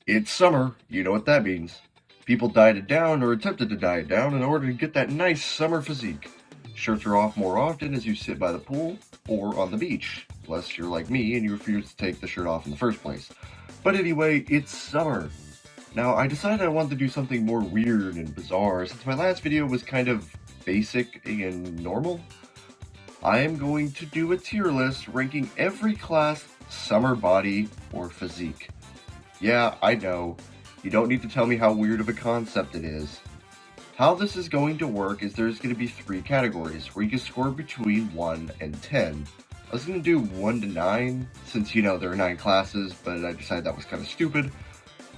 It's summer, you know what that means. People dieted down or attempted to diet down in order to get that nice summer physique. Shirts are off more often as you sit by the pool or on the beach, unless you're like me and you refuse to take the shirt off in the first place. But anyway, it's summer. Now, I decided I wanted to do something more weird and bizarre since my last video was kind of basic and normal. I am going to do a tier list ranking every class summer body or physique. Yeah, I know. You don't need to tell me how weird of a concept it is. How this is going to work is there's going to be 3 categories where you can score between 1 and 10. I was going to do 1 to 9 since, there are 9 classes, but I decided that was kind of stupid.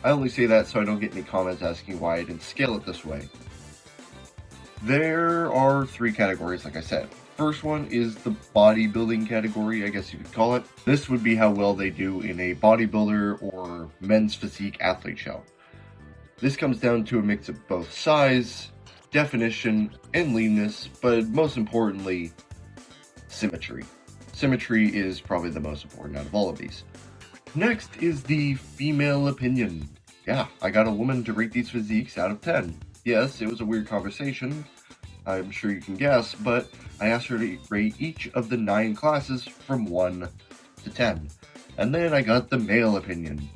I only say that so I don't get any comments asking why I didn't scale it this way. There are 3 categories, like I said. First one is the bodybuilding category, I guess you could call it. This would be how well they do in a bodybuilder or men's physique athlete show. This comes down to a mix of both size, definition, and leanness, but most importantly, symmetry. Symmetry is probably the most important out of all of these. Next is the female opinion. Yeah, I got a woman to rate these physiques out of 10. Yes, it was a weird conversation, I'm sure you can guess, but I asked her to rate each of the 9 classes from 1 to 10. And then I got the male opinion.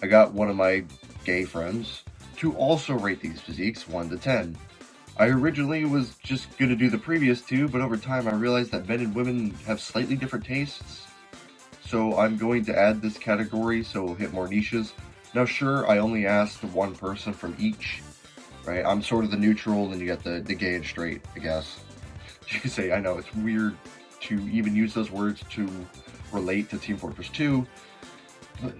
I got one of my gay friends to also rate these physiques 1 to 10. I originally was just going to do the previous 2, but over time I realized that men and women have slightly different tastes. So I'm going to add this category so we'll hit more niches. Now sure, I only asked one person from each. Right, I'm sort of the neutral, then you got the gay and straight, I guess. You can say, I know, it's weird to even use those words to relate to Team Fortress 2,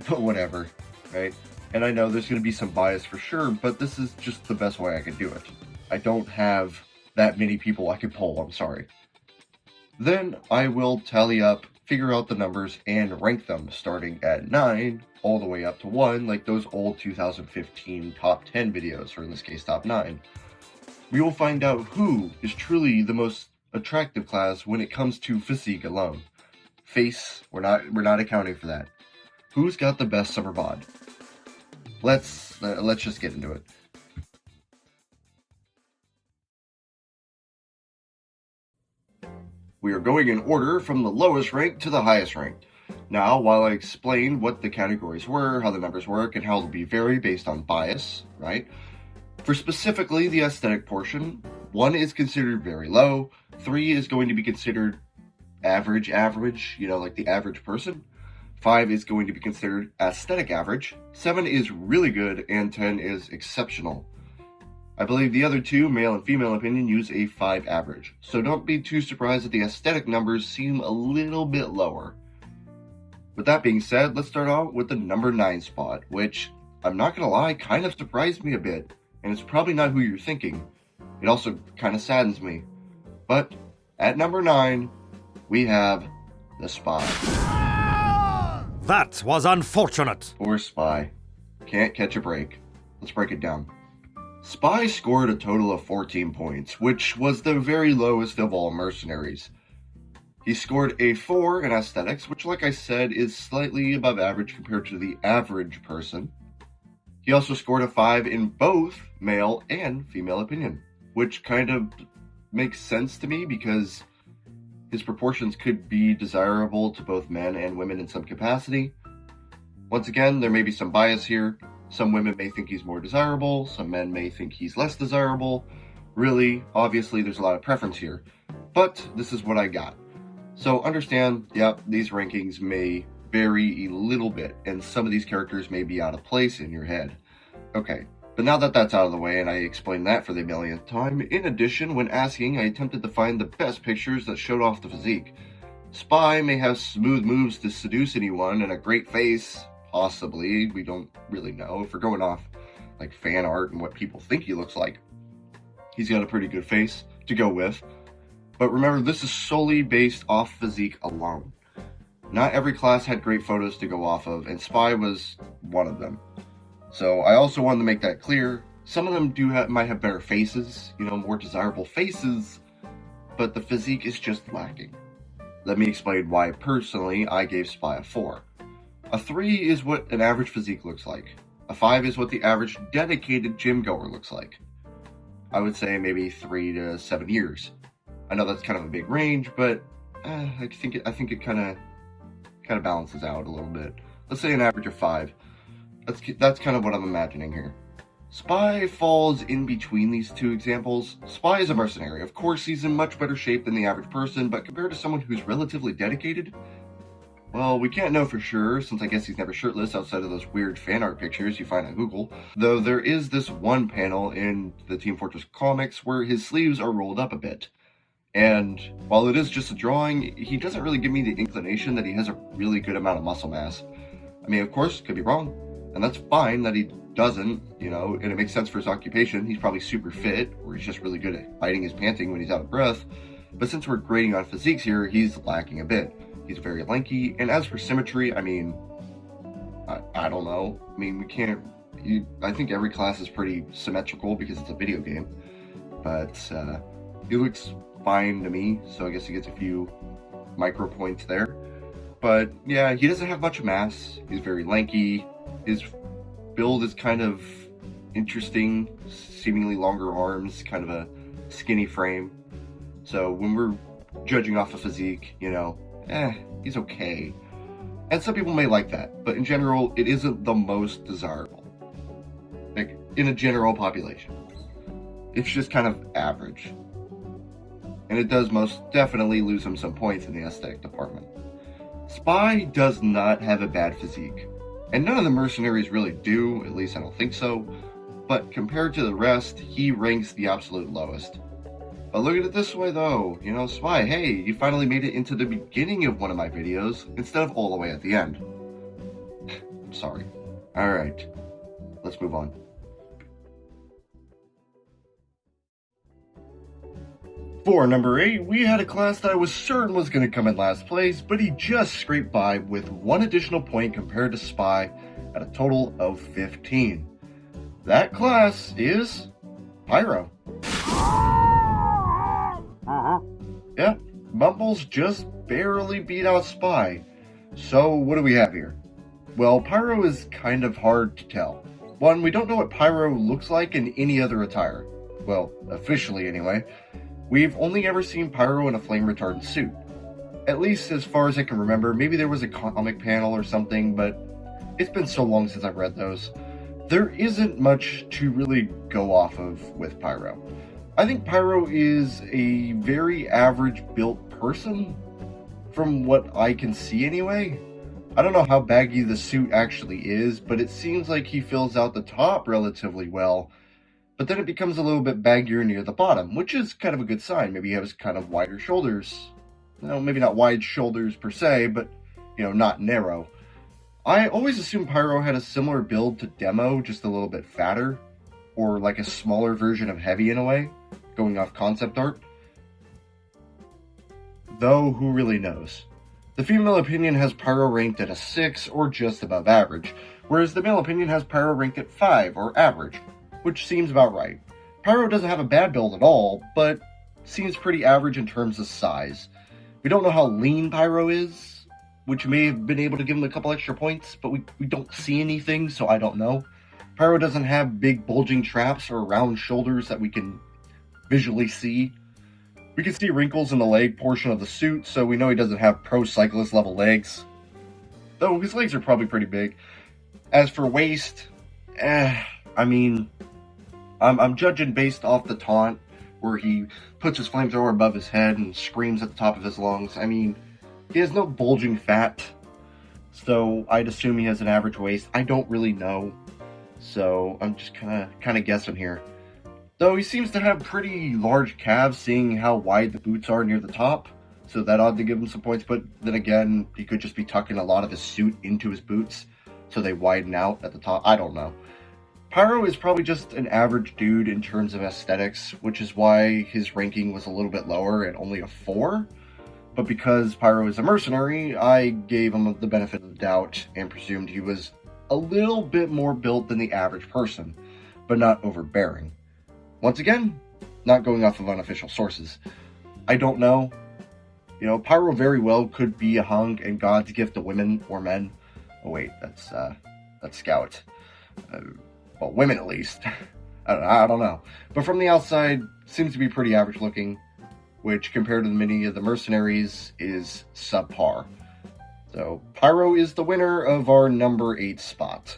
but whatever, right? And I know there's going to be some bias for sure, but this is just the best way I can do it. I don't have that many people I can poll, I'm sorry. Then I will tally up, figure out the numbers, and rank them, starting at 9 all the way up to 1, like those old 2015 top 10 videos, or in this case top 9. We will find out who is truly the most attractive class when it comes to physique alone. Face, we're not accounting for that. Who's got the best summer bod? Let's just get into it. We are going in order from the lowest rank to the highest rank. Now, while I explained what the categories were, how the numbers work, and how they'll be varied based on bias, right? For specifically the aesthetic portion, 1 is considered very low, 3 is going to be considered average, like the average person, 5 is going to be considered aesthetic average, 7 is really good, and 10 is exceptional. I believe the other 2, male and female opinion, use a 5 average, so don't be too surprised that the aesthetic numbers seem a little bit lower. With that being said, let's start out with the number 9 spot, which, I'm not gonna lie, kind of surprised me a bit, and it's probably not who you're thinking. It also kind of saddens me. But, at number 9, we have the Spy. That was unfortunate. Poor Spy. Can't catch a break. Let's break it down. Spy scored a total of 14 points, which was the very lowest of all mercenaries. He scored a 4 in aesthetics, which like I said is slightly above average compared to the average person. He also scored a 5 in both male and female opinion, which kind of makes sense to me because his proportions could be desirable to both men and women in some capacity. Once again, there may be some bias here. Some women may think he's more desirable, some men may think he's less desirable. Really, obviously, there's a lot of preference here, but this is what I got. So understand, yep, these rankings may vary a little bit, and some of these characters may be out of place in your head. Okay, but now that that's out of the way and I explained that for the millionth time, in addition, when asking, I attempted to find the best pictures that showed off the physique. Spy may have smooth moves to seduce anyone and a great face, possibly, we don't really know. If we're going off like fan art and what people think he looks like, he's got a pretty good face to go with. But remember, this is solely based off physique alone. Not every class had great photos to go off of, and Spy was one of them. So I also wanted to make that clear. Some of them might have better faces, more desirable faces, but the physique is just lacking. Let me explain why personally I gave Spy a 4. A 3 is what an average physique looks like. A 5 is what the average dedicated gym goer looks like. I would say maybe 3 to 7 years. I know that's kind of a big range, but I think it kind of balances out a little bit. Let's say an average of 5. That's kind of what I'm imagining here. Spy falls in between these two examples. Spy is a mercenary. Of course, he's in much better shape than the average person, but compared to someone who's relatively dedicated, well, we can't know for sure, since I guess he's never shirtless outside of those weird fan art pictures you find on Google. Though there is this one panel in the Team Fortress comics where his sleeves are rolled up a bit. And while it is just a drawing, he doesn't really give me the inclination that he has a really good amount of muscle mass. I mean, of course, could be wrong, and that's fine that he doesn't, and it makes sense for his occupation. He's probably super fit, or he's just really good at hiding his panting when he's out of breath. But since we're grading on physiques here, he's lacking a bit. He's very lanky, and as for symmetry, I mean, I don't know. I mean, we can't, I think every class is pretty symmetrical because it's a video game, but he looks fine to me, so I guess he gets a few micro points there. But yeah, he doesn't have much mass. He's very lanky. His build is kind of interesting, seemingly longer arms, kind of a skinny frame. So when we're judging off a physique, he's okay. And some people may like that, but in general, it isn't the most desirable. Like, in a general population. It's just kind of average. And it does most definitely lose him some points in the aesthetic department. Spy does not have a bad physique. And none of the mercenaries really do, at least I don't think so. But compared to the rest, he ranks the absolute lowest. But look at it this way though, Spy, hey, you finally made it into the beginning of one of my videos, instead of all the way at the end. I'm sorry. Alright, let's move on. For number 8, we had a class that I was certain was going to come in last place, but he just scraped by with 1 additional point compared to Spy at a total of 15. That class is Pyro. Yep, Mumbles just barely beat out Spy. So what do we have here? Well, Pyro is kind of hard to tell. One, we don't know what Pyro looks like in any other attire. Well, officially anyway. We've only ever seen Pyro in a flame retardant suit. At least as far as I can remember. Maybe there was a comic panel or something, but it's been so long since I've read those. There isn't much to really go off of with Pyro. I think Pyro is a very average built person, from what I can see anyway. I don't know how baggy the suit actually is, but it seems like he fills out the top relatively well. But then it becomes a little bit baggier near the bottom, which is kind of a good sign. Maybe he has kind of wider shoulders. Maybe not wide shoulders per se, but, not narrow. I always assumed Pyro had a similar build to Demo, just a little bit fatter. Or like a smaller version of Heavy in a way, going off concept art. Though, who really knows? The female opinion has Pyro ranked at a 6 or just above average, whereas the male opinion has Pyro ranked at 5 or average, which seems about right. Pyro doesn't have a bad build at all, but seems pretty average in terms of size. We don't know how lean Pyro is, which may have been able to give him a couple extra points, but we don't see anything, so I don't know. Pyro doesn't have big bulging traps or round shoulders that we can visually see. We can see wrinkles in the leg portion of the suit, so we know he doesn't have pro cyclist level legs. Though his legs are probably pretty big. As for waist, I'm judging based off the taunt, where he puts his flamethrower above his head and screams at the top of his lungs. He has no bulging fat, so I'd assume he has an average waist. I don't really know, so I'm just kind of guessing here. Though he seems to have pretty large calves, seeing how wide the boots are near the top, so that ought to give him some points, but then again, he could just be tucking a lot of his suit into his boots, so they widen out at the top. I don't know. Pyro is probably just an average dude in terms of aesthetics, which is why his ranking was a little bit lower at only a 4. But because Pyro is a mercenary, I gave him the benefit of the doubt and presumed he was a little bit more built than the average person, but not overbearing. Once again, not going off of unofficial sources. I don't know. Pyro very well could be a hunk and God's gift to women or men. Oh wait, that's Scout. Well, women at least. I don't know. But from the outside, seems to be pretty average looking, which compared to many of the mercenaries is subpar. So Pyro is the winner of our number 8 spot.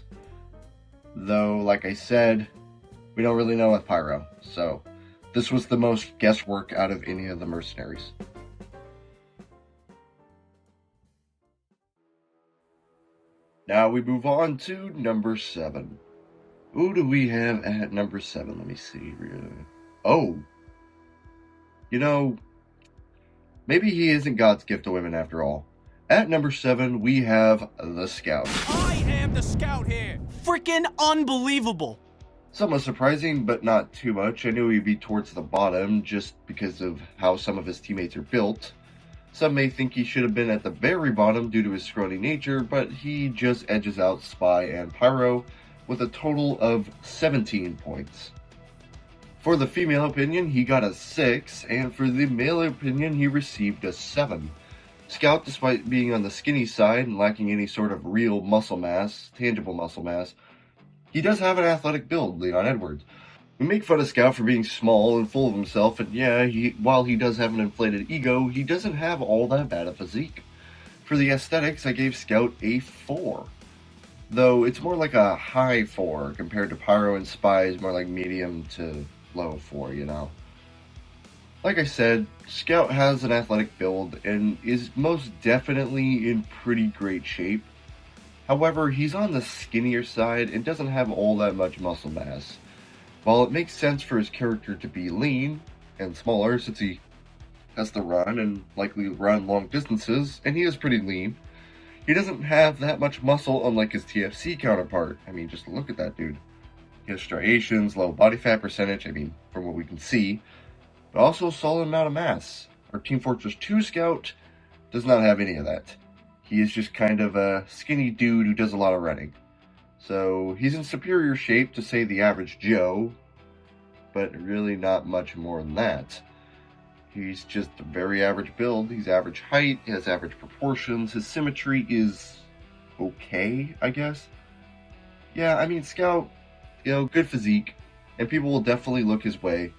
Though, like I said, we don't really know with Pyro, so this was the most guesswork out of any of the mercenaries. Now we move on to number 7. Who do we have at number 7? Let me see. Oh. You know, maybe he isn't God's gift to women after all. At number 7, we have the Scout. I am the Scout here! Freaking unbelievable! Somewhat surprising, but not too much. I knew he'd be towards the bottom just because of how some of his teammates are built. Some may think he should have been at the very bottom due to his scrawny nature, but he just edges out Spy and Pyro with a total of 17 points. For the female opinion, he got a 6, and for the male opinion, he received a 7. Scout, despite being on the skinny side and lacking any sort of real muscle mass, tangible muscle mass, he does have an athletic build, Leon Edwards. We make fun of Scout for being small and full of himself, and yeah, while he does have an inflated ego, he doesn't have all that bad a physique. For the aesthetics, I gave Scout a 4. Though it's more like a high 4 compared to Pyro and Spy is more like medium to low 4, you know. Like I said, Scout has an athletic build and is most definitely in pretty great shape. However, he's on the skinnier side and doesn't have all that much muscle mass. While it makes sense for his character to be lean and smaller since he has to run and likely run long distances, and he is pretty lean, he doesn't have that much muscle unlike his TFC counterpart. I mean, just look at that dude. He has striations, low body fat percentage, I mean, from what we can see, but also a solid amount of mass. Our Team Fortress 2 Scout does not have any of that. He is just kind of a skinny dude who does a lot of running. So he's in superior shape to, say, the average Joe, but really not much more than that. He's just a very average build. He's average height, he has average proportions, his symmetry is okay, I guess. Yeah, I mean, Scout, you know, good physique, and people will definitely look his way,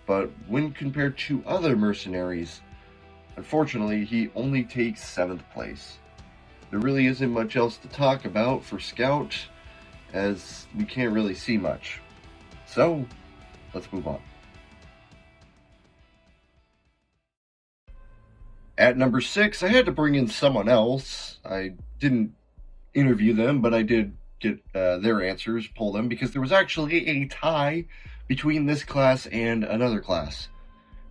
but when compared to other mercenaries, unfortunately, he only takes 7th place. There really isn't much else to talk about for Scout, as we can't really see much. So, let's move on. At number 6, I had to bring in someone else. I didn't interview them, but I did get their answers, pull them, because there was actually a tie between this class and another class.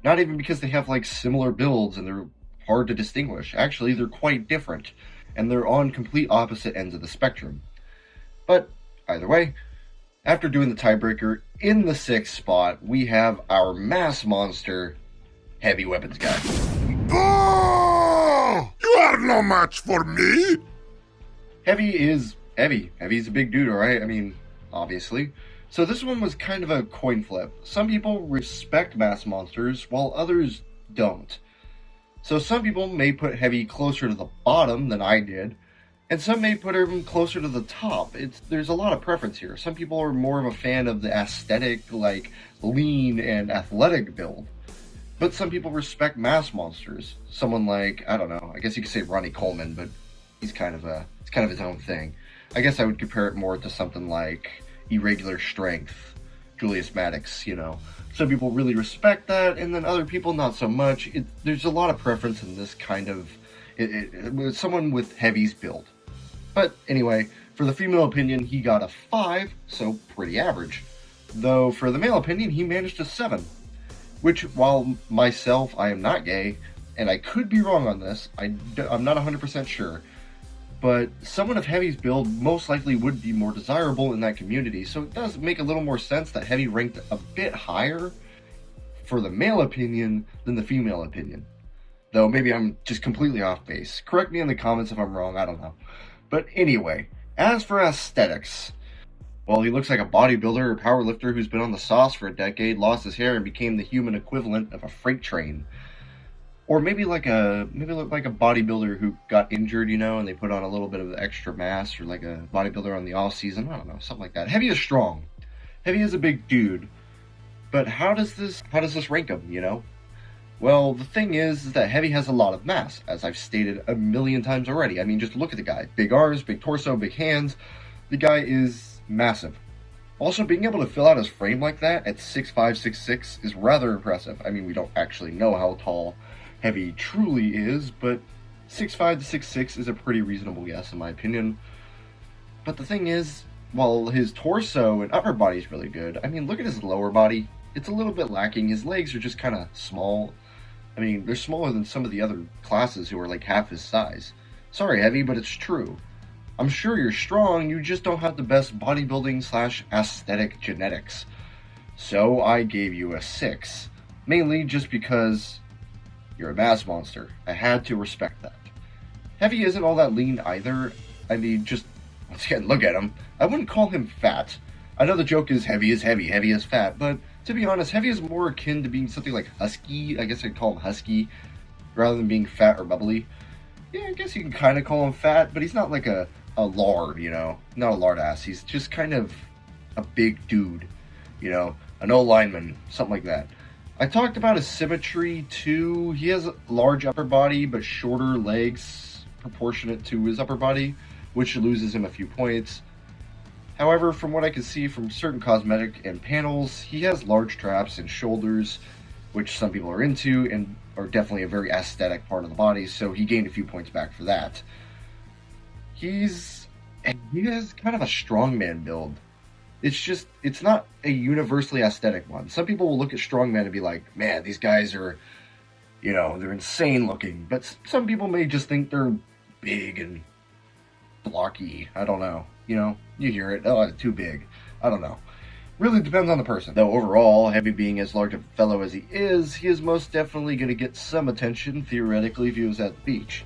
Not even because they have like similar builds and they're hard to distinguish. Actually, they're quite different, and they're on complete opposite ends of the spectrum. But either way, after doing the tiebreaker, in the 6th spot, we have our mass monster, Heavy Weapons Guy. Oh! You are no match for me! Heavy is heavy. Heavy's a big dude, alright? I mean, obviously. So this one was kind of a coin flip. Some people respect mass monsters, while others don't. So some people may put Heavy closer to the bottom than I did, and some may put him closer to the top. There's a lot of preference here. Some people are more of a fan of the aesthetic, like lean and athletic build. But some people respect mass monsters. Someone like, I don't know, I guess you could say Ronnie Coleman, but it's kind of his own thing. I guess I would compare it more to something like Irregular Strength, Julius Maddox, you know. Some people really respect that, and then other people not so much. There's a lot of preference in this kind of, someone with Heavy's build. But anyway, for the female opinion, he got a 5, so pretty average. Though for the male opinion, he managed a 7. Which, while myself, I am not gay, and I could be wrong on this, I'm not 100% sure, but someone of Heavy's build most likely would be more desirable in that community, so it does make a little more sense that Heavy ranked a bit higher for the male opinion than the female opinion. Though maybe I'm just completely off base. Correct me in the comments if I'm wrong, I don't know. But anyway, as for aesthetics, well, he looks like a bodybuilder or powerlifter who's been on the sauce for a decade, lost his hair, and became the human equivalent of a freight train. Or maybe look like a bodybuilder who got injured, and they put on a little bit of extra mass, or like a bodybuilder on the off season. I don't know, something like that. Heavy is strong. Heavy is a big dude. But how does this rank him, Well, the thing is that Heavy has a lot of mass, as I've stated a million times already. I mean, just look at the guy. Big arms, big torso, big hands. The guy is massive. Also, being able to fill out his frame like that at 6'5", 6'6" is rather impressive. I mean, we don't actually know how tall Heavy truly is, but 6'5" to 6'6" is a pretty reasonable guess in my opinion. But the thing is, while his torso and upper body is really good, I mean, look at his lower body. It's a little bit lacking. His legs are just kind of small. I mean, they're smaller than some of the other classes who are like half his size. Sorry, Heavy, but it's true. I'm sure you're strong, you just don't have the best bodybuilding / aesthetic genetics. So I gave you a 6. Mainly just because you're a mass monster. I had to respect that. Heavy isn't all that lean either. I mean, just, once again, look at him. I wouldn't call him fat. I know the joke is heavy is heavy, heavy is fat, but to be honest, Heavy is more akin to being something like husky. I guess I'd call him husky, rather than being fat or bubbly. Yeah, I guess you can kind of call him fat, but he's not like a lard, Not a lard ass. He's just kind of a big dude, an old lineman, something like that. I talked about his symmetry too. He has a large upper body, but shorter legs proportionate to his upper body, which loses him a few points. However, from what I can see from certain cosmetic and panels, he has large traps and shoulders, which some people are into and are definitely a very aesthetic part of the body, so he gained a few points back for that. He has kind of a strongman build. It's not a universally aesthetic one. Some people will look at strongman and be like, man, these guys are, they're insane looking. But some people may just think they're big and blocky. I don't know. You hear it. Oh, too big. I don't know. Really depends on the person. Though overall, Heavy being as large a fellow as he is most definitely going to get some attention, theoretically, if he was at the beach.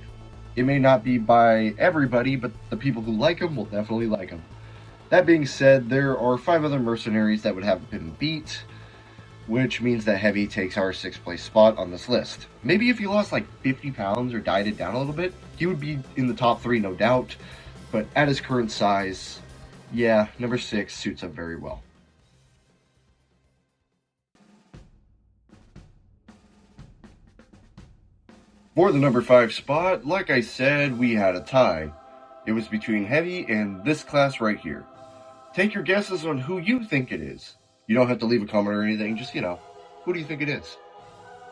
It may not be by everybody, but the people who like him will definitely like him. That being said, there are 5 other mercenaries that would have him beat, which means that Heavy takes our 6th place spot on this list. Maybe if he lost like 50 pounds or dieted down a little bit, he would be in the top 3, no doubt. But at his current size, yeah, number 6 suits him very well. For the number 5 spot, like I said, we had a tie. It was between Heavy and this class right here. Take your guesses on who you think it is. You don't have to leave a comment or anything, just, who do you think it is?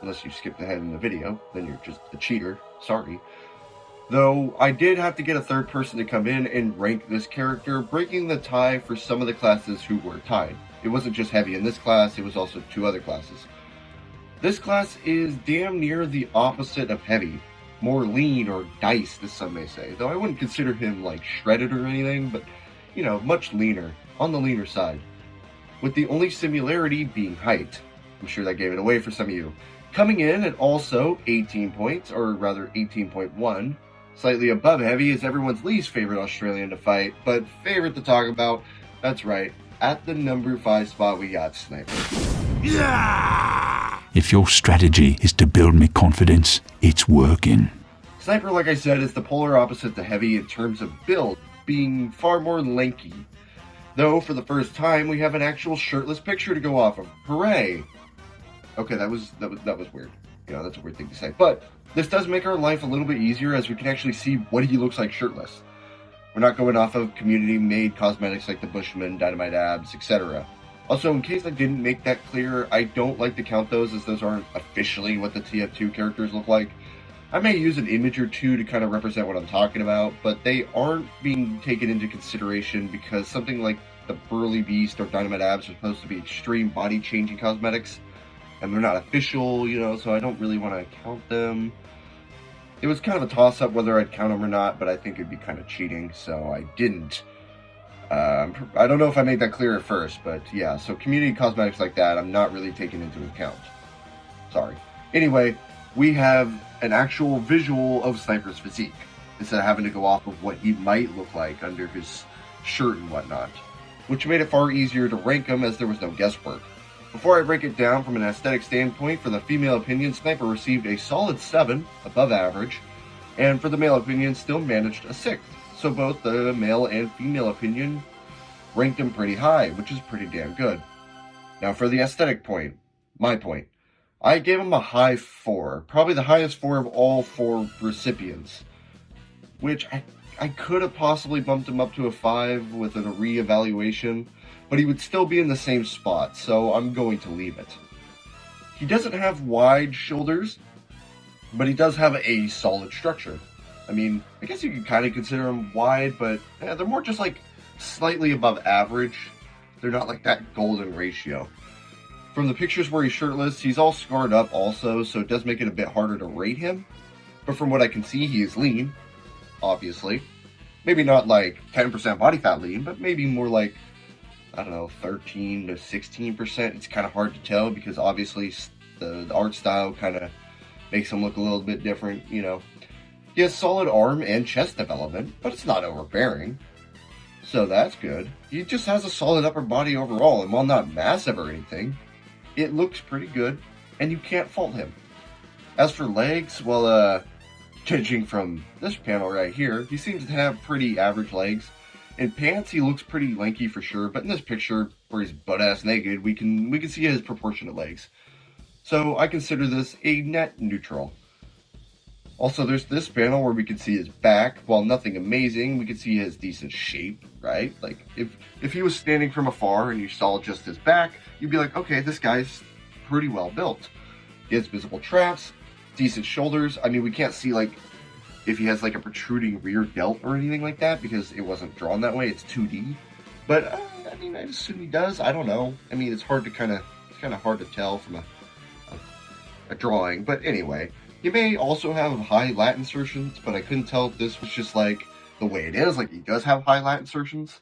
Unless you skipped ahead in the video, then you're just a cheater, sorry. Though, I did have to get a third person to come in and rank this character, breaking the tie for some of the classes who were tied. It wasn't just Heavy in this class, it was also 2 other classes. This class is damn near the opposite of Heavy. More lean or diced, as some may say. Though I wouldn't consider him like shredded or anything, but, much leaner. On the leaner side. With the only similarity being height. I'm sure that gave it away for some of you. Coming in at also 18 points, or rather 18.1. Slightly above Heavy is everyone's least favorite Australian to fight, but favorite to talk about. That's right. At the number 5 spot, we got Sniper. Yeah! If your strategy is to build me confidence, it's working. Sniper, like I said, is the polar opposite to Heavy in terms of build, being far more lanky. Though, for the first time, we have an actual shirtless picture to go off of. Hooray! Okay, that was weird. That's a weird thing to say. But this does make our life a little bit easier, as we can actually see what he looks like shirtless. We're not going off of community-made cosmetics like the Bushman, Dynamite Abs, etc. Also, in case I didn't make that clear, I don't like to count those, as those aren't officially what the TF2 characters look like. I may use an image or two to kind of represent what I'm talking about, but they aren't being taken into consideration because something like the Burly Beast or Dynamite Abs are supposed to be extreme body-changing cosmetics, and they're not official, so I don't really want to count them. It was kind of a toss-up whether I'd count them or not, but I think it'd be kind of cheating, so I didn't. I don't know if I made that clear at first, but yeah, so community cosmetics like that, I'm not really taking into account. Sorry. Anyway, we have an actual visual of Sniper's physique, instead of having to go off of what he might look like under his shirt and whatnot, which made it far easier to rank him as there was no guesswork. Before I break it down from an aesthetic standpoint, for the female opinion, Sniper received a solid 7, above average, and for the male opinion, still managed a 6. So both the male and female opinion ranked him pretty high, which is pretty damn good. Now for the aesthetic point, my point, I gave him a high 4, probably the highest 4 of all 4 recipients, which I could have possibly bumped him up to a 5 with a re-evaluation, but he would still be in the same spot, so I'm going to leave it. He doesn't have wide shoulders, but he does have a solid structure. I mean, I guess you could kind of consider them wide, but they're more just like slightly above average. They're not like that golden ratio. From the pictures where he's shirtless, he's all scarred up also, so it does make it a bit harder to rate him. But from what I can see, he is lean, obviously. Maybe not like 10% body fat lean, but maybe more like, I don't know, 13 to 16%. It's kind of hard to tell because obviously the art style kind of makes him look a little bit different, you know. He has solid arm and chest development, but it's not overbearing. So that's good. He just has a solid upper body overall, and while not massive or anything, it looks pretty good, and you can't fault him. As for legs, well, judging from this panel right here, he seems to have pretty average legs. In pants, he looks pretty lanky for sure, but in this picture, where he's butt-ass naked, we can see his proportionate legs. So I consider this a net neutral. Also, there's this panel where we can see his back. While nothing amazing, we can see his decent shape, right? Like, if he was standing from afar and you saw just his back, you'd be like, okay, this guy's pretty well built. He has visible traps, decent shoulders. I mean, we can't see, like, if he has, like, a protruding rear delt or anything like that, because it wasn't drawn that way. It's 2D. But, I mean, I assume he does. I don't know. I mean, it's kind of hard to tell from a drawing. But anyway, he may also have high lat insertions, but I couldn't tell if this was just, like, the way it is. Like, he does have high lat insertions,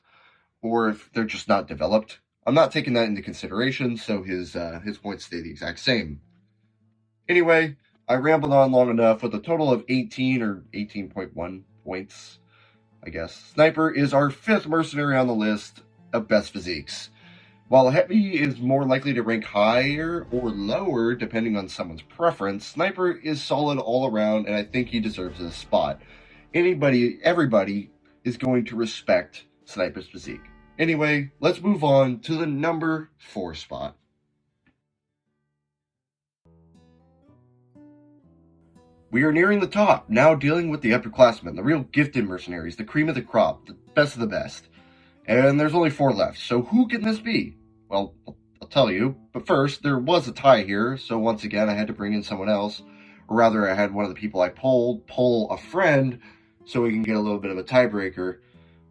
or if they're just not developed. I'm not taking that into consideration, so his points stay the exact same. Anyway, I rambled on long enough with a total of 18 or 18.1 points, I guess. Sniper is our 5th mercenary on the list of best physiques. While Heavy is more likely to rank higher or lower depending on someone's preference, Sniper is solid all around, and I think he deserves this spot. Everybody is going to respect Sniper's physique. Anyway, let's move on to the number 4 spot. We are nearing the top, now dealing with the upperclassmen, the real gifted mercenaries, the cream of the crop, the best of the best. And there's only 4 left, so who can this be? Well, I'll tell you, but first, there was a tie here, so once again I had to bring in someone else, or rather I had one of the people I pull a friend, so we can get a little bit of a tiebreaker.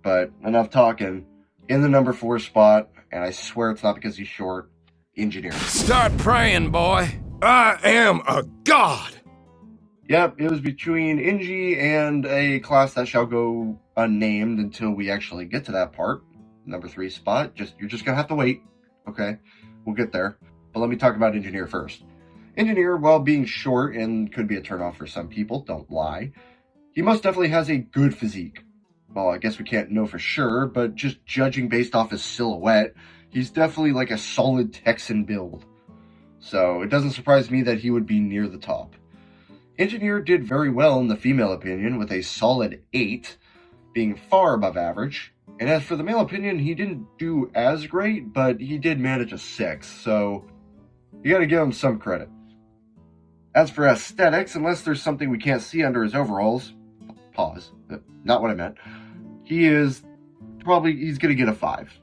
But enough talking. In the number 4 spot, and I swear it's not because he's short, Engineer. Start praying, boy. I am a god. Yep, it was between Ingi and a class that shall go unnamed until we actually get to that part. Number 3 spot. You're just gonna have to wait. Okay, we'll get there. But let me talk about Engineer first. Engineer, while being short and could be a turnoff for some people, don't lie, he most definitely has a good physique. Well, I guess we can't know for sure, but just judging based off his silhouette, he's definitely like a solid Texan build. So it doesn't surprise me that he would be near the top. Engineer did very well in the female opinion with a solid 8, being far above average. And as for the male opinion, he didn't do as great, but he did manage a 6, so you gotta give him some credit. As for aesthetics, unless there's something we can't see under his overalls, pause, not what I meant, he's gonna get a 5.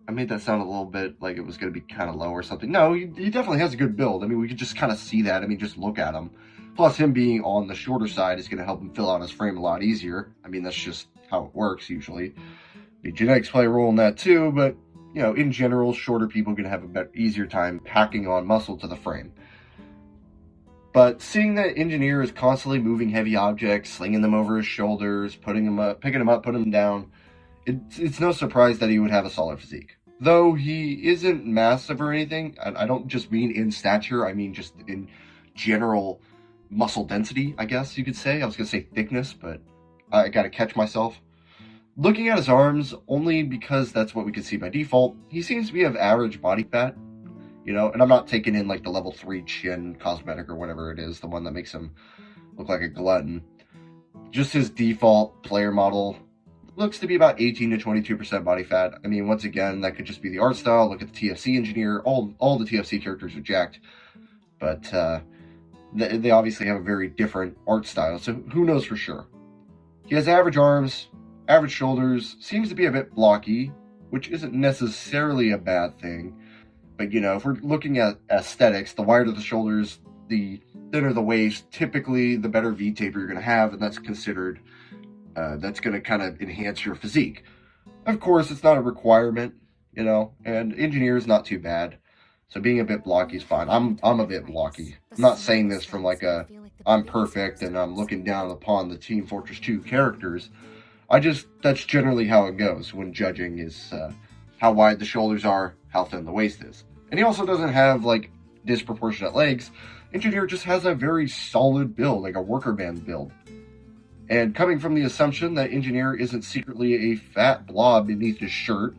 I made that sound a little bit like it was gonna be kind of low or something. No, he definitely has a good build. I mean, we could just kind of see that. I mean, just look at him. Plus, him being on the shorter side is going to help him fill out his frame a lot easier. I mean, that's just how it works usually. The genetics play a role in that too, but, you know, in general, shorter people are going to have a better, easier time packing on muscle to the frame. But seeing that Engineer is constantly moving heavy objects, slinging them over his shoulders, picking them up, putting them down, it's no surprise that he would have a solid physique. Though he isn't massive or anything, I don't just mean in stature, I mean just in general muscle density, I guess you could say. I was going to say thickness, but I got to catch myself. Looking at his arms, only because that's what we can see by default, he seems to be of average body fat. you know, and I'm not taking in like the level 3 chin cosmetic or whatever it is, the one that makes him look like a glutton. Just his default player model looks to be about 18 to 22% body fat. I mean, once again, that could just be the art style. Look at the TFC engineer. All the TFC characters are jacked, but they obviously have a very different art style, so who knows for sure. He has average arms, average shoulders, seems to be a bit blocky, which isn't necessarily a bad thing. But, you know, if we're looking at aesthetics, the wider the shoulders, the thinner the waist, typically the better V-taper you're going to have, and that's considered, that's going to kind of enhance your physique. Of course, it's not a requirement, you know, and engineer is not too bad. So being a bit blocky is fine. I'm a bit blocky. I'm not saying this from like I'm perfect and I'm looking down upon the Team Fortress 2 characters. That's generally how it goes when judging, is how wide the shoulders are, how thin the waist is. And he also doesn't have like disproportionate legs. Engineer just has a very solid build, like a worker band build. And coming from the assumption that Engineer isn't secretly a fat blob beneath his shirt,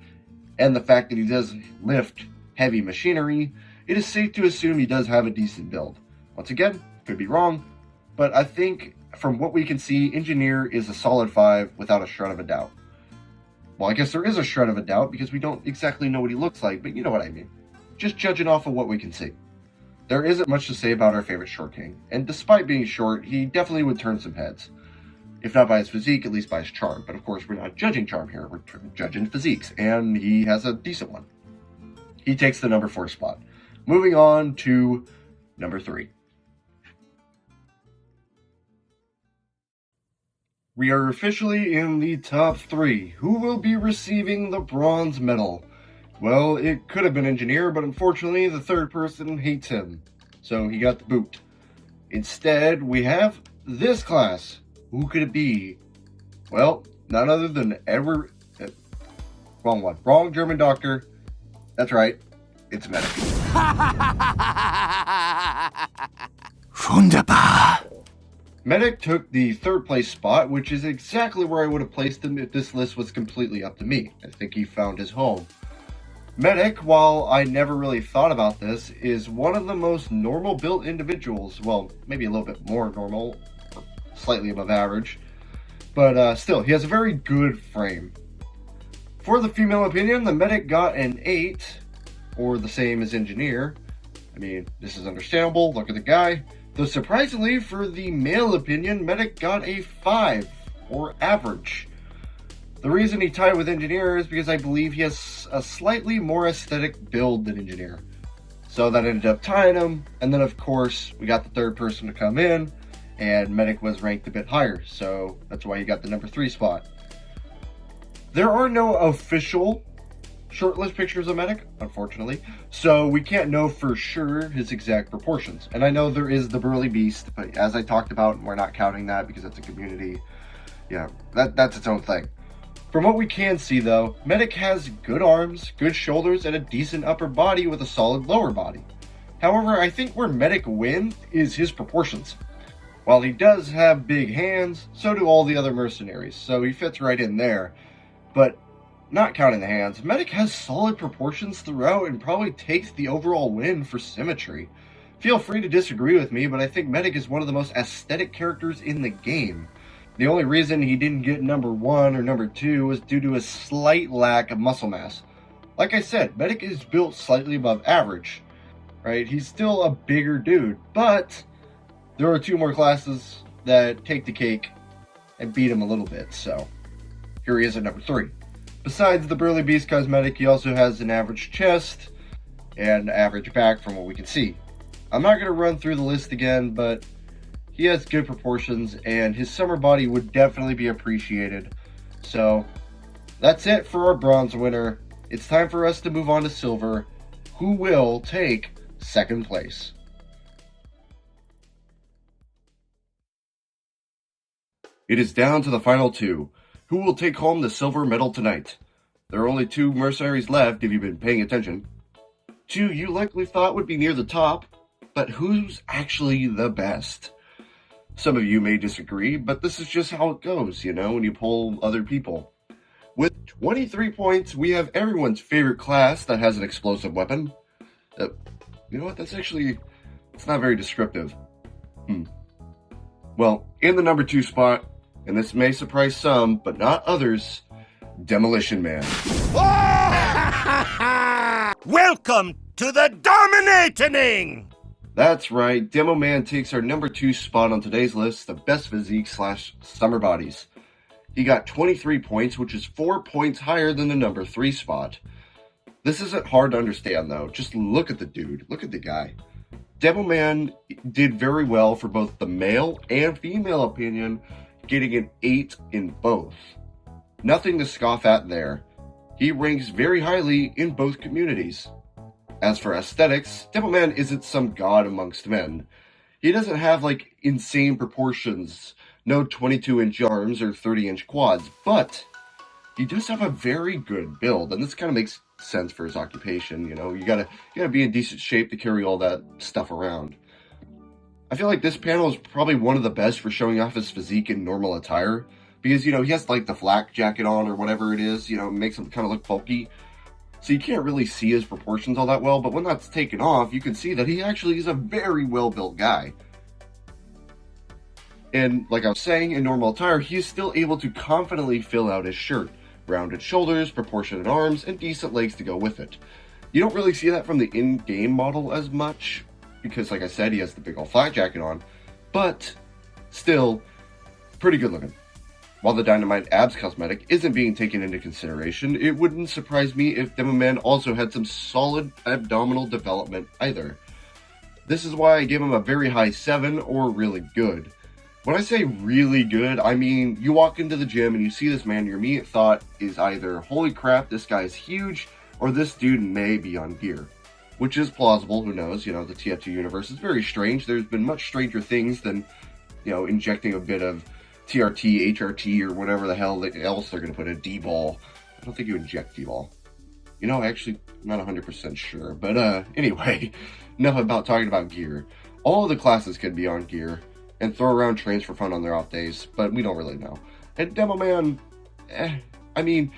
and the fact that he does lift heavy machinery, it is safe to assume he does have a decent build. Once again, could be wrong, but I think from what we can see, Engineer is a solid 5 without a shred of a doubt. Well, I guess there is a shred of a doubt because we don't exactly know what he looks like, but you know what I mean. Just judging off of what we can see. There isn't much to say about our favorite short king, and despite being short, he definitely would turn some heads. If not by his physique, at least by his charm. But of course, we're not judging charm here, we're judging physiques, and he has a decent one. He takes the number 4 spot. Moving on to number 3. We are officially in the top 3. Who will be receiving the bronze medal? Well, it could have been Engineer, but unfortunately the third person hates him, so he got the boot. Instead, we have this class. Who could it be? Well, none other than Edward... wrong one. Wrong German doctor. That's right. It's Medic. Wunderbar. Medic took the 3rd place spot, which is exactly where I would have placed him if this list was completely up to me. I think he found his home. Medic, while I never really thought about this, is one of the most normal built individuals. Well, maybe a little bit more normal, or slightly above average, but still, he has a very good frame. For the female opinion, the Medic got an 8, or the same as Engineer. I mean, this is understandable, look at the guy. Though surprisingly, for the male opinion, Medic got a 5, or average. The reason he tied with Engineer is because I believe he has a slightly more aesthetic build than Engineer. So that ended up tying him, and then of course, we got the 3rd person to come in, and Medic was ranked a bit higher, so that's why he got the number 3 spot. There are no official shortlist pictures of Medic, unfortunately, so we can't know for sure his exact proportions. And I know there is the Burly Beast, but as I talked about, we're not counting that because it's a community. Yeah, that's its own thing. From what we can see though, Medic has good arms, good shoulders, and a decent upper body with a solid lower body. However, I think where Medic wins is his proportions. While he does have big hands, so do all the other mercenaries, so he fits right in there. But not counting the hands, Medic has solid proportions throughout and probably takes the overall win for symmetry. Feel free to disagree with me, but I think Medic is one of the most aesthetic characters in the game. The only reason he didn't get number 1 or number 2 was due to a slight lack of muscle mass. Like I said, Medic is built slightly above average, right? He's still a bigger dude, but there are 2 more classes that take the cake and beat him a little bit, so here he is at number 3. Besides the Burly Beast cosmetic, he also has an average chest and average back from what we can see. I'm not going to run through the list again, but he has good proportions and his summer body would definitely be appreciated. So that's it for our bronze winner. It's time for us to move on to silver, who will take 2nd place. It is down to the final 2. Who will take home the silver medal tonight? There are only 2 mercenaries left if you've been paying attention. 2 you likely thought would be near the top, but who's actually the best? Some of you may disagree, but this is just how it goes, you know, when you poll other people. With 23 points, we have everyone's favorite class that has an explosive weapon. You know what? It's not very descriptive. Well, in the number 2 spot, and this may surprise some, but not others, Demolition Man. Welcome to the dominating! That's right, Demo Man takes our number 2 spot on today's list of best physique / summer bodies. He got 23 points, which is 4 points higher than the number 3 spot. This isn't hard to understand though, just look at the dude, look at the guy. Demo Man did very well for both the male and female opinion, getting an 8 in both. Nothing to scoff at there. He ranks very highly in both communities. As for aesthetics, Demo Man isn't some god amongst men. He doesn't have like insane proportions, no 22-inch arms or 30-inch quads, but he does have a very good build, and this kind of makes sense for his occupation. You know, you gotta be in decent shape to carry all that stuff around. I feel like this panel is probably one of the best for showing off his physique in normal attire, because, you know, he has like the flak jacket on or whatever it is, you know, it makes him kind of look bulky. So you can't really see his proportions all that well, but when that's taken off, you can see that he actually is a very well-built guy. And like I was saying, in normal attire, he is still able to confidently fill out his shirt. Rounded shoulders, proportionate arms, and decent legs to go with it. You don't really see that from the in-game model as much, because like I said, he has the big old flak jacket on, but still, pretty good looking. While the Dynamite Abs cosmetic isn't being taken into consideration, it wouldn't surprise me if Demo Man also had some solid abdominal development either. This is why I give him a very high 7 or really good. When I say really good, I mean you walk into the gym and you see this man, your immediate thought is either, holy crap, this guy's huge, or this dude may be on gear. Which is plausible, who knows, you know, the TF2 universe is very strange. There's been much stranger things than, you know, injecting a bit of TRT, HRT, or whatever the hell else they're going to put in D-ball. I don't think you inject D-ball. You know, actually, I'm not 100% sure. But anyway, enough about talking about gear. All of the classes can be on gear and throw around trains for fun on their off days, but we don't really know. And Demo Man, I mean,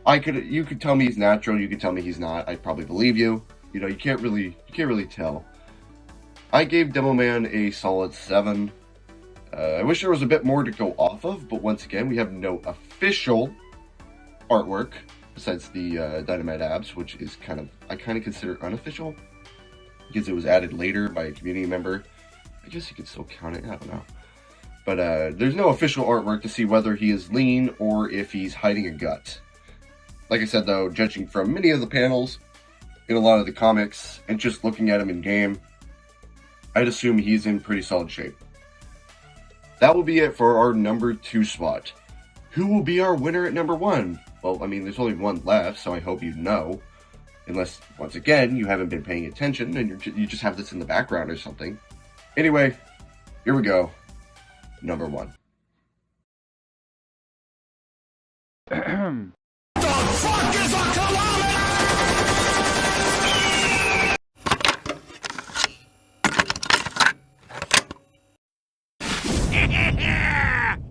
you could tell me he's natural, you could tell me he's not. I'd probably believe you. You know, you can't really tell. I gave Demo Man a solid 7. I wish there was a bit more to go off of, but once again, we have no official artwork besides the Dynamite Abs, which is I kind of consider unofficial because it was added later by a community member. I guess you could still count it, I don't know. But there's no official artwork to see whether he is lean or if he's hiding a gut. Like I said though, judging from many of the panels in a lot of the comics and just looking at him in game, I'd assume he's in pretty solid shape. That will be it for our number 2 spot. Who will be our winner at number 1? Well, I mean, there's only one left, so I hope you know. Unless, once again, you haven't been paying attention and you just have this in the background or something. Anyway, here we go. Number 1. The fuck is a kilometer?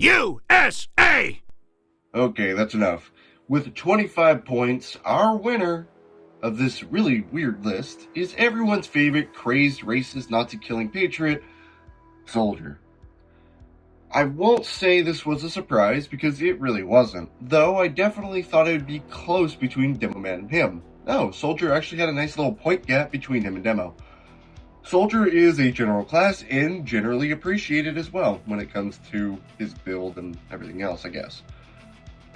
USA! Okay, that's enough. With 25 points, our winner of this really weird list is everyone's favorite crazed, racist, Nazi-killing patriot, Soldier. I won't say this was a surprise because it really wasn't, though I definitely thought it would be close between Demo Man and him. No, Soldier actually had a nice little point gap between him and Demo. Soldier is a general class and generally appreciated as well when it comes to his build and everything else, I guess.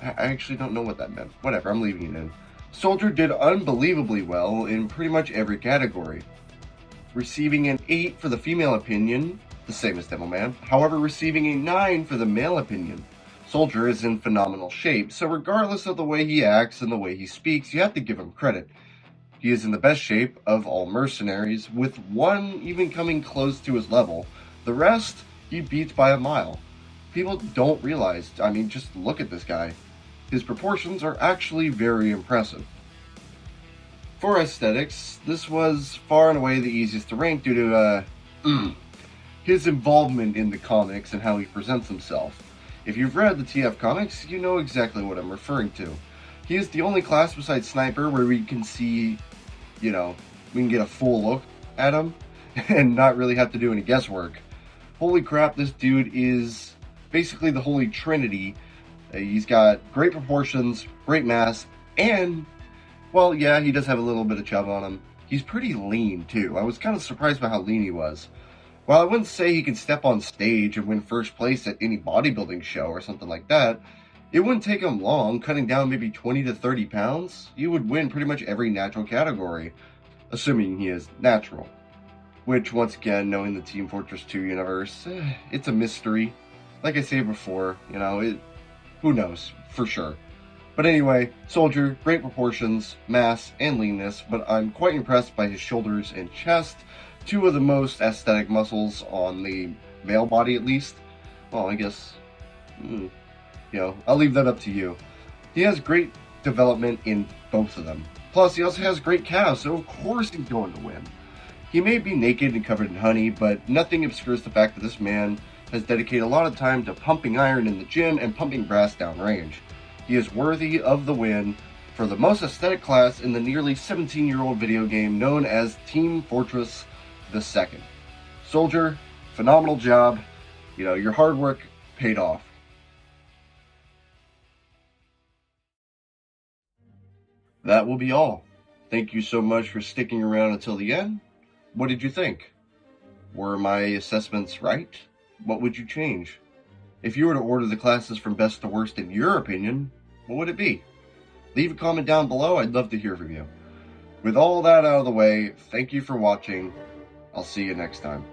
I actually don't know what that meant. Whatever, I'm leaving it in. Soldier did unbelievably well in pretty much every category, receiving an 8 for the female opinion, the same as Demo Man, however receiving a 9 for the male opinion. Soldier is in phenomenal shape, so regardless of the way he acts and the way he speaks, you have to give him credit. He is in the best shape of all mercenaries, with one even coming close to his level. The rest, he beats by a mile. People don't realize, I mean, just look at this guy. His proportions are actually very impressive. For aesthetics, this was far and away the easiest to rank due to, his involvement in the comics and how he presents himself. If you've read the TF comics, you know exactly what I'm referring to. He is the only class besides Sniper where we can see, you know, we can get a full look at him and not really have to do any guesswork. Holy crap, this dude is basically the Holy Trinity. He's got great proportions, great mass, and, well, yeah, he does have a little bit of chub on him. He's pretty lean, too. I was kind of surprised by how lean he was. While I wouldn't say he can step on stage and win first place at any bodybuilding show or something like that, it wouldn't take him long, cutting down maybe 20 to 30 pounds. You would win pretty much every natural category, assuming he is natural. Which, once again, knowing the Team Fortress 2 universe, it's a mystery. Like I said before, you know, who knows, for sure. But anyway, Soldier, great proportions, mass, and leanness, but I'm quite impressed by his shoulders and chest, two of the most aesthetic muscles on the male body at least. Well, I guess, you know, I'll leave that up to you. He has great development in both of them. Plus, he also has great calves, so of course he's going to win. He may be naked and covered in honey, but nothing obscures the fact that this man has dedicated a lot of time to pumping iron in the gym and pumping brass downrange. He is worthy of the win for the most aesthetic class in the nearly 17-year-old video game known as Team Fortress 2. Soldier, phenomenal job. You know, your hard work paid off. That will be all. Thank you so much for sticking around until the end. What did you think? Were my assessments right? What would you change? If you were to order the classes from best to worst in your opinion, what would it be? Leave a comment down below, I'd love to hear from you. With all that out of the way, thank you for watching. I'll see you next time.